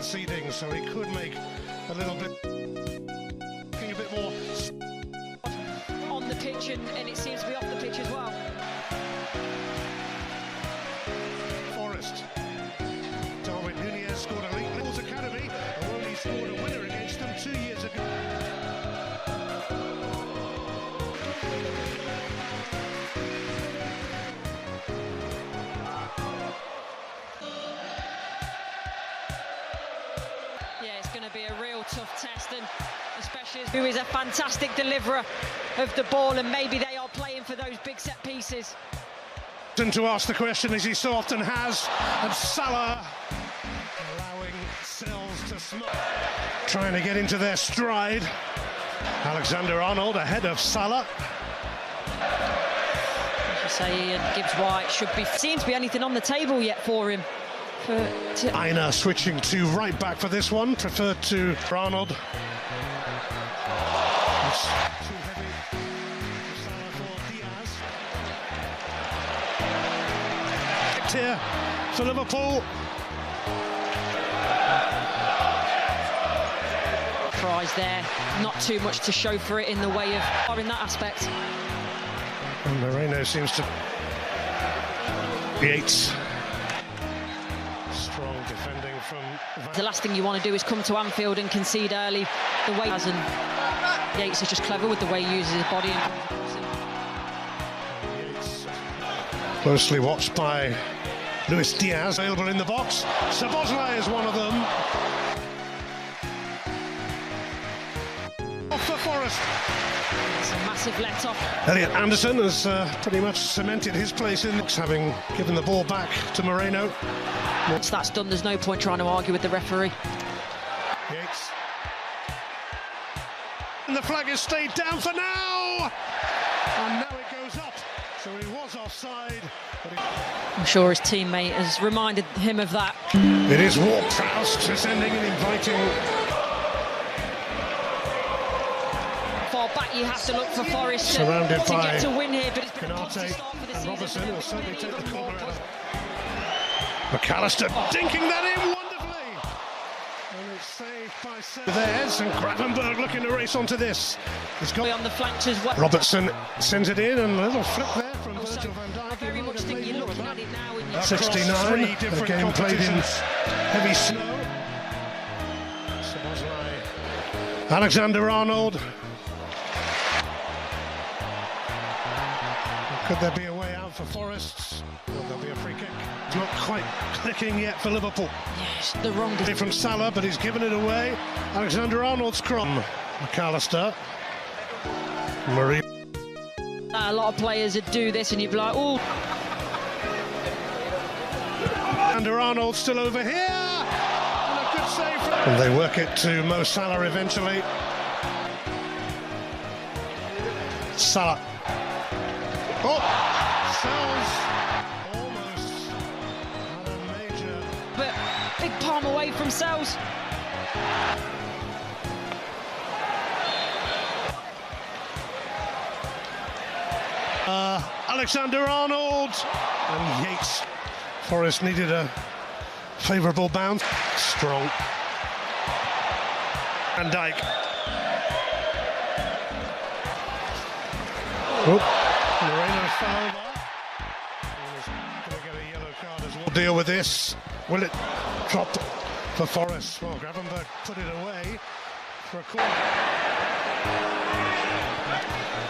proceedings, so he could make a little bit, a bit more on the pitch, and it seems to be off the pitch as well. Forest. Darwin Nunez scored a late Liverpool's academy, and only scored a winner against them 2 years ago. Yeah, it's going to be a real tough test, and especially who is a fantastic deliverer of the ball, and maybe they are playing for those big set pieces. To ask the question, as he so often has, and Salah allowing Sills to smoke, trying to get into their stride. Alexander-Arnold ahead of Salah. As you say, Ian, Gibbs-White seems to be anything on the table yet for him. Aina switching to right back for this one, preferred to Arnold. It's too heavy for Salah for Diaz. Here for Liverpool. Prize there, not too much to show for it in the way of in that aspect. And Moreno seems to G.O.A.T. Strong defending from the last thing you want to do is come to Anfield and concede early the way he has, and G.O.A.T. is just clever with the way he uses his body. Closely watched by Luis Diaz, available in the box. Szoboszlai is one of them. Off for Forest. It's a massive let-off. Elliot Anderson has pretty much cemented his place in, having given the ball back to Moreno. Once that's done, there's no point trying to argue with the referee. Yates. And the flag has stayed down for now! And now it goes up. So he was offside. I'm sure his teammate has reminded him of that. It is Ward-Prowse descending and inviting. Far back you have to look for Forest to by get to win here, but it's been G.O.A.T. and Robertson will certainly take the corner. McAllister dinking that in wonderfully. And it's saved by theirs, and Gravenberg looking to race onto this. He's got on the flanks as well. Robertson sends it in, and a little flick there from Virgil van Dijk. I very much think you're looking at it now. And 69, the game played in heavy snow. Alexander-Arnold. Could there be a way out for Forest? Will there be a free kick? It's not quite clicking yet for Liverpool. Yes, the wrong from Salah, but he's given it away. Alexander-Arnold's cross. McAllister. Marie. A lot of players that do this, and you'd be like, oh. Alexander-Arnold still over here. And a good save from. And they work it to Mo Salah eventually. Salah. Oh, Sells almost had a major. But big palm away from Sells. Alexander-Arnold and Yates. Forest needed a favourable bounce. Strong. Van Dijk. Oh. Moreno fell over. He's going to get a yellow card as well. Deal with this. Will it drop for Forest? Well, Gravenberg put it away for a corner.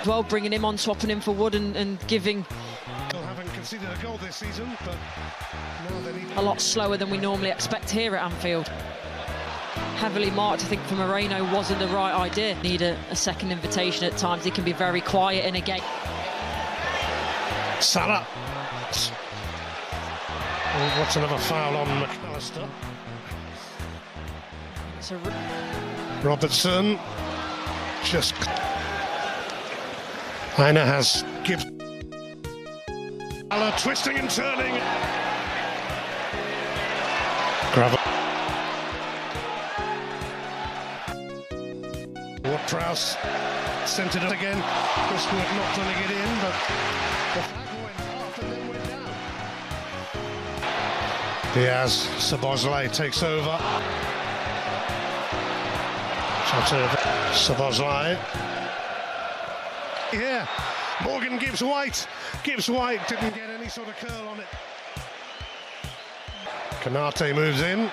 Well, bringing him on, swapping him for Wood, and giving. Still haven't conceded a goal this season, but now they need a lot slower than we normally expect here at Anfield. Heavily marked, I think, for Moreno wasn't the right idea. Need a second invitation at times. He can be very quiet in a game. Salah. Oh, what's another foul on McAllister? Robertson. Just. Aina has Gibbs. Salah twisting and turning. Ward-Prowse sent it again. Chris not putting it in, but the flag went up and then went down. Diaz, Szoboszlai takes over. Shot of Szoboszlai. Here, Morgan gives White. Didn't get any sort of curl on it. G.O.A.T moves in.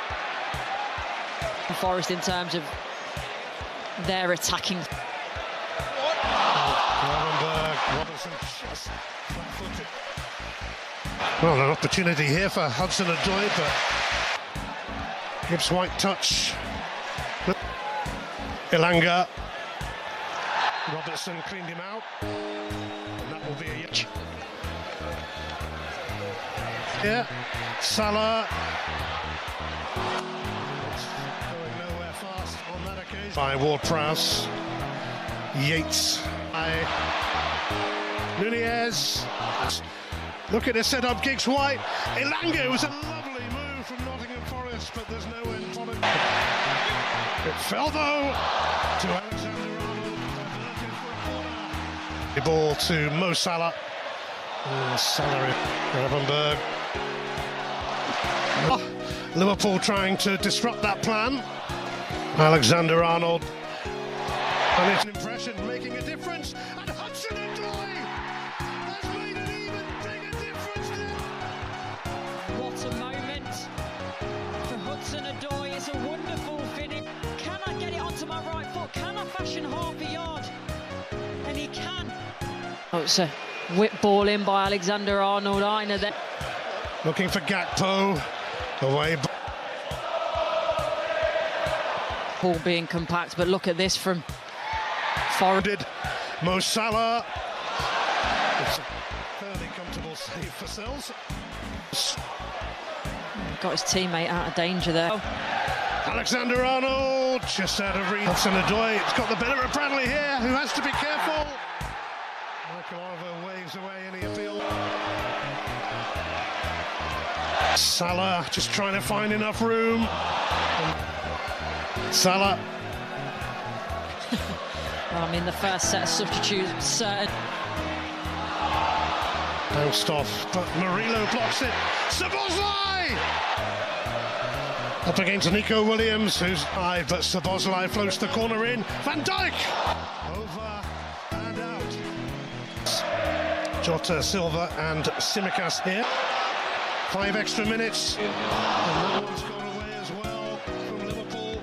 Forest in terms of their attacking. Robertson just flat-footed. Well, an opportunity here for Hudson-Odoi, but gives White touch. Ilanga. Robertson cleaned him out. And that will be a yitch. Yeah, Salah. Going nowhere fast on that occasion. By Ward-Prowse. Yates. By Nunez. Look at the setup, Giggs White. Ilanga, it was a lovely move from Nottingham Forest, but there's no end product. It fell though to Alexander-Arnold. The ball to Mo Salah. Salah, Gravenberg. Liverpool trying to disrupt that plan. Alexander-Arnold. And it's an impression, making a difference. And Hudson-Odoi has made an even bigger difference there. What a moment for Hudson-Odoi. It's a wonderful finish. Can I get it onto my right foot? Can I fashion half a yard? And he can. Oh, it's a whip ball in by Alexander-Arnold. Aina there. Looking for Gakpo. Away. Ball being compact, but look at this from Forward. Mo Salah. It's a fairly comfortable save for Sells. Got his teammate out of danger there. Alexander-Arnold just out of reach. Hudson-Odoi, it's got the better of Bradley here, who has to be careful. Michael Oliver waves away any appeal. Salah just trying to find enough room. Salah. I mean, the first set of substitutes certain. Bounced off, but Murillo blocks it. Szoboszlai! Up against Nico Williams, who's high, but Szoboszlai floats the corner in. Van Dijk! Over and out. G.O.A.T, Silva and Tsimikas here. 5 extra minutes. And that one's gone away as well from Liverpool.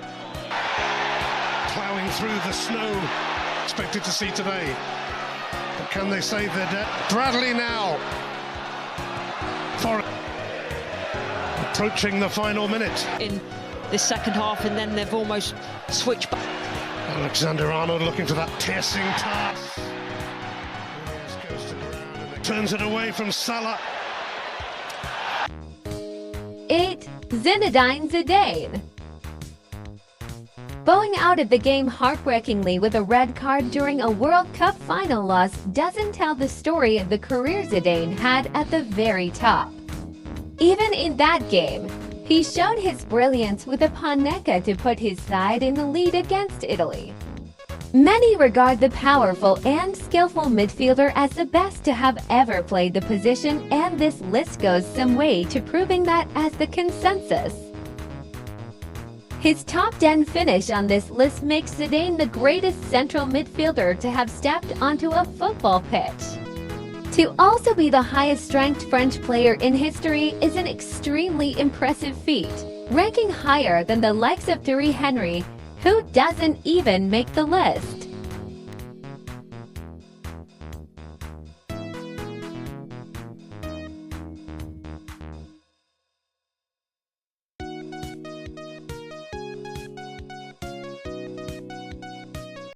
Ploughing through the snow. Expected to see today. But can they save their debt? Bradley now. Approaching the final minute. In this second half, and then they've almost switched back. Alexander-Arnold looking for that piercing pass. Goes to ground and turns it away from Salah. Zinedine Zidane. Bowing out of the game heartbreakingly with a red card during a World Cup final loss doesn't tell the story of the career Zidane had at the very top. Even in that game, he showed his brilliance with a panenka to put his side in the lead against Italy. Many regard the powerful and skillful midfielder as the best to have ever played the position, and this list goes some way to proving that as the consensus. His top 10 finish on this list makes Zidane the greatest central midfielder to have stepped onto a football pitch. To also be the highest-ranked French player in history is an extremely impressive feat, ranking higher than the likes of Thierry Henry, who doesn't even make the list.